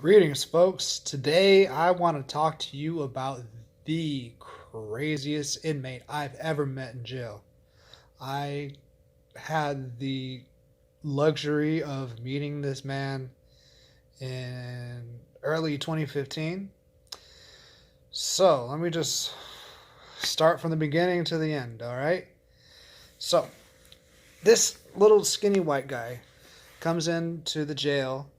Greetings, folks. Today I want to talk to you about the craziest inmate I've ever met in jail. I had the luxury of meeting this man in early 2015. So let me just start from the beginning to the end, all right? So this little skinny white guy comes into the jail,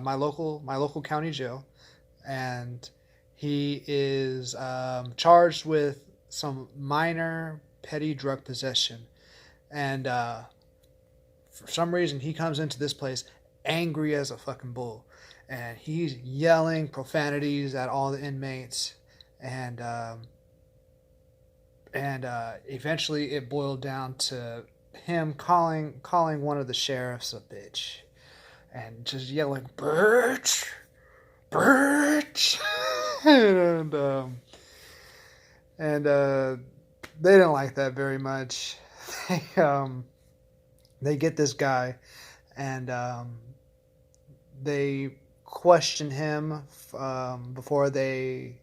my local county jail, and he is charged with some minor petty drug possession. And for some reason, he comes into this place angry as a fucking bull, and he's yelling profanities at all the inmates, and eventually it boiled down to him calling one of the sheriffs a bitch, and just yelling bitch, bitch, and they didn't like that very much. They get this guy, and they question him before they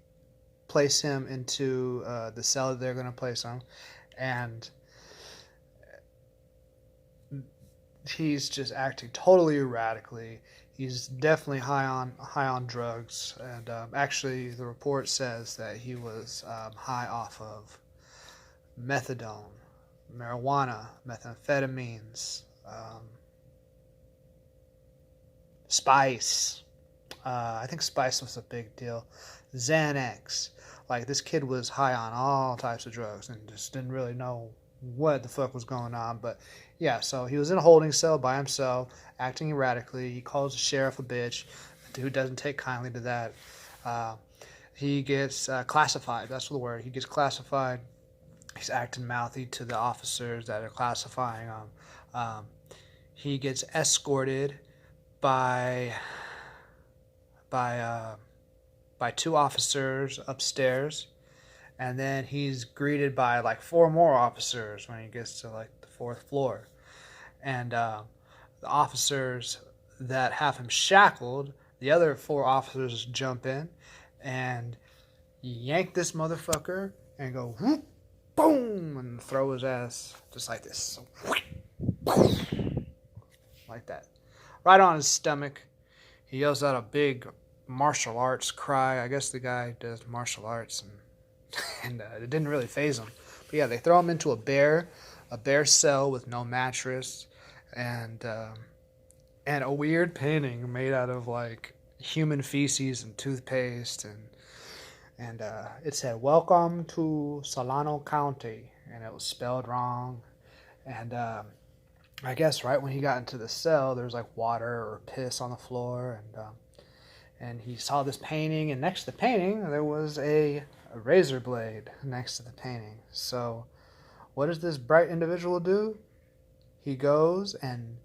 place him into the cell that they're going to place him, and he's just acting totally erratically. He's definitely high on drugs, and actually the report says that he was high off of methadone, marijuana, methamphetamines, spice. I think spice was a big deal. Xanax. Like, this kid was high on all types of drugs and just didn't really know what the fuck was going on. But yeah, so he was in a holding cell by himself, acting erratically. He calls the sheriff a bitch. The dude doesn't take kindly to that. He gets classified. That's the word. He gets classified. He's acting mouthy to the officers that are classifying him. He gets escorted by two officers upstairs, and then he's greeted by like four more officers when he gets to like the fourth floor. And the officers that have him shackled, the other four officers jump in and yank this motherfucker and go whoop, boom, and throw his ass just like this, like that, right on his stomach. He yells out a big martial arts cry. I guess the guy does martial arts, and it didn't really faze him. But yeah, they throw him into a bare cell with no mattress, and a weird painting made out of like human feces and toothpaste, and it said "Welcome to Solano County," and it was spelled wrong. And I guess right when he got into the cell, there was like water or piss on the floor, and he saw this painting, and next to the painting there was a razor blade next to the painting. So what does this bright individual do? He goes and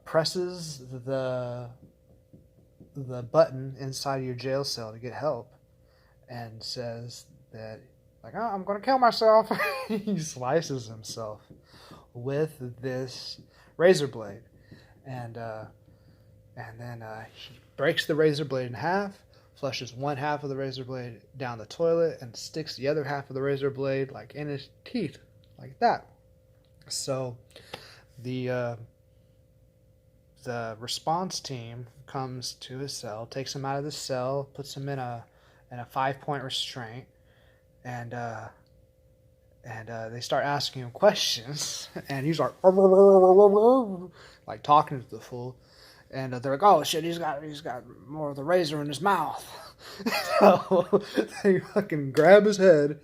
presses the button inside your jail cell to get help, and says that, like, oh, I'm going to kill myself. He slices himself with this razor blade, and then he breaks the razor blade in half, flushes one half of the razor blade down the toilet, and sticks the other half of the razor blade like in his teeth, like that. So the response team comes to his cell, takes him out of the cell, puts him in a 5-point restraint, and they start asking him questions, and he's like talking to the fool, and they're like, "Oh shit, he's got more of the razor in his mouth." So they fucking grab his head.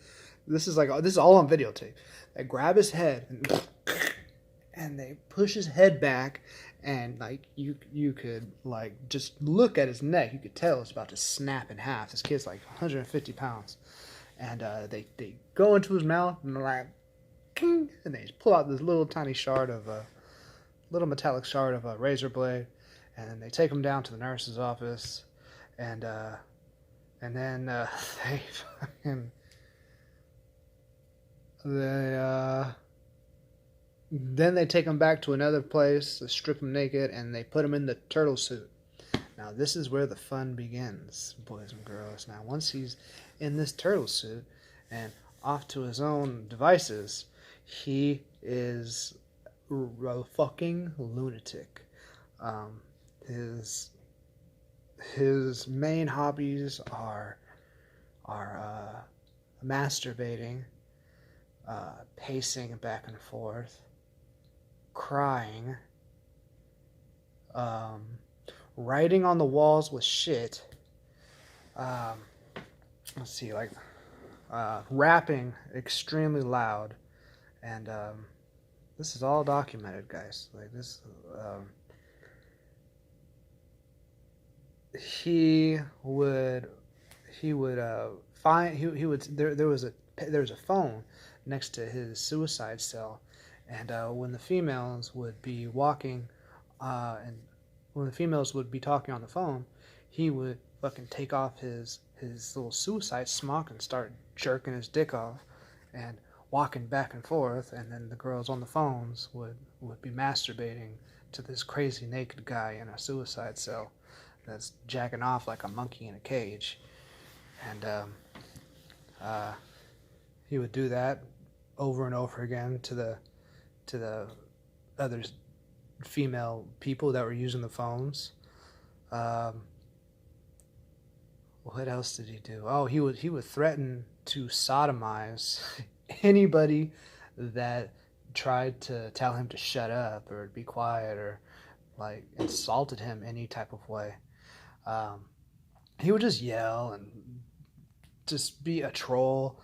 This is all on videotape. They grab his head and they push his head back, and like you could like just look at his neck. You could tell it's about to snap in half. This kid's like 150 pounds. And they go into his mouth, and they're like, king, and they just pull out this little tiny little metallic shard of a razor blade, and then they take him down to the nurse's office, and then they fucking then they take him back to another place, strip him naked, and they put him in the turtle suit. Now Now this is where the fun begins, boys and girls. Now once he's in this turtle suit and off to his own devices, he is a fucking lunatic. His main hobbies are masturbating, pacing back and forth, crying, writing on the walls with shit. Let's see, like rapping extremely loud, and this is all documented, guys. Like this, he would find he would there was a phone next to his suicide cell, and when the females would be walking, and when the females would be talking on the phone, he would fucking take off his little suicide smock and start jerking his dick off and walking back and forth, and then the girls on the phones would be masturbating to this crazy naked guy in a suicide cell that's jacking off like a monkey in a cage. And he would do that over and over again to the other female people that were using the phones. What else did he do? Oh, he would threaten to sodomize anybody that tried to tell him to shut up or be quiet or like insulted him any type of way. He would just yell and just be a troll,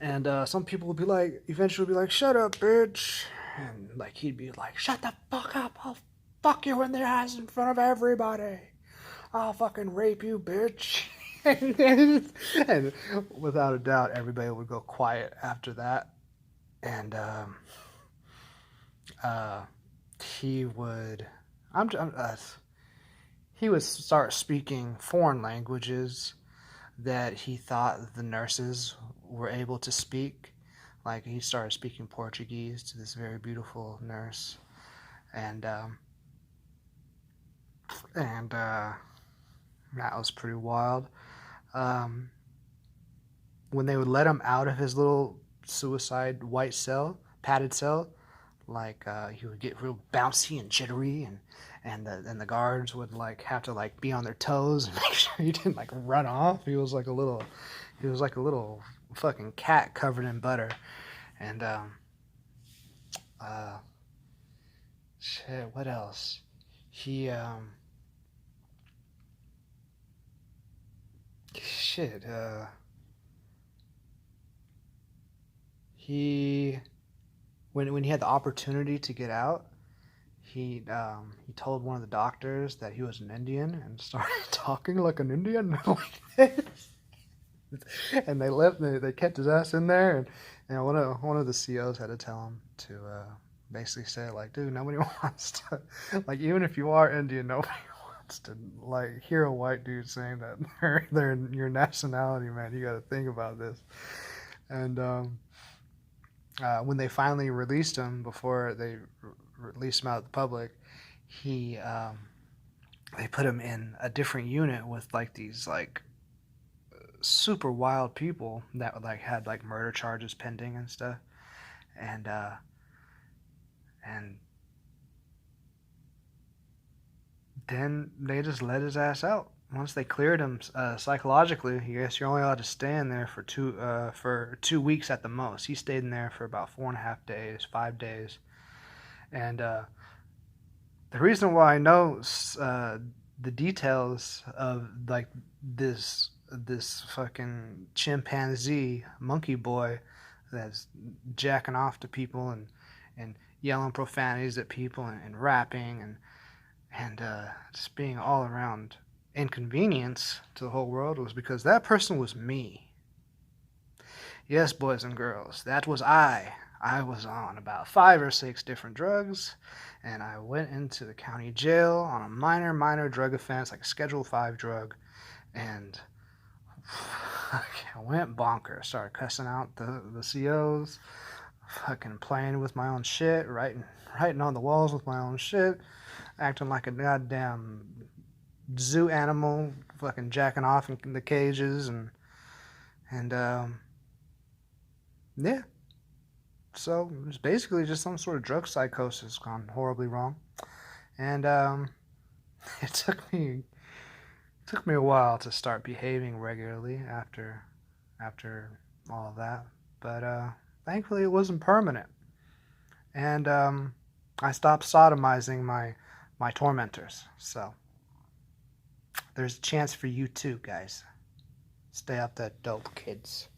and some people would be like, eventually be like, "Shut up, bitch," and like he'd be like, "Shut the fuck up! I'll fuck you in the ass in front of everybody. I'll fucking rape you, bitch." and without a doubt, everybody would go quiet after that, and he would. He would start speaking foreign languages that he thought the nurses were able to speak. Like he started speaking Portuguese to this very beautiful nurse, and that was pretty wild. When they would let him out of his little suicide white cell, padded cell, like he would get real bouncy and jittery, and the guards would like have to like be on their toes and make sure he didn't like run off. He was like a little fucking cat covered in butter. And shit, what else? He when he had the opportunity to get out, he told one of the doctors that he was an Indian and started talking like an Indian like this. And they kept his ass in there, and one of the COs had to tell him to basically say like, dude, nobody wants to, like, even if you are Indian, nobody wants to like hear a white dude saying that they're your nationality, man. You got to think about this. And when they finally released him, before they released him out to the public, they put him in a different unit with like these like super wild people that like had like murder charges pending and stuff, and then they just let his ass out. Once they cleared him psychologically, I guess you're only allowed to stay in there for 2 weeks at the most. He stayed in there for about 4.5 days, 5 days, and the reason why I know the details of like this fucking chimpanzee monkey boy that's jacking off to people and yelling profanities at people and rapping and just being all around inconvenience to the whole world was because that person was me. Yes, boys and girls, that was I. I was on about 5 or 6 different drugs, and I went into the county jail on a minor drug offense, like a Schedule 5 drug, and I went bonkers. Started cussing out the COs, fucking playing with my own shit, writing on the walls with my own shit, acting like a goddamn zoo animal, fucking jacking off in the cages, and yeah. So it was basically just some sort of drug psychosis gone horribly wrong, and it took me a while to start behaving regularly after all of that, but thankfully it wasn't permanent, and I stopped sodomizing my tormentors. So there's a chance for you too, guys. Stay off that dope, kids.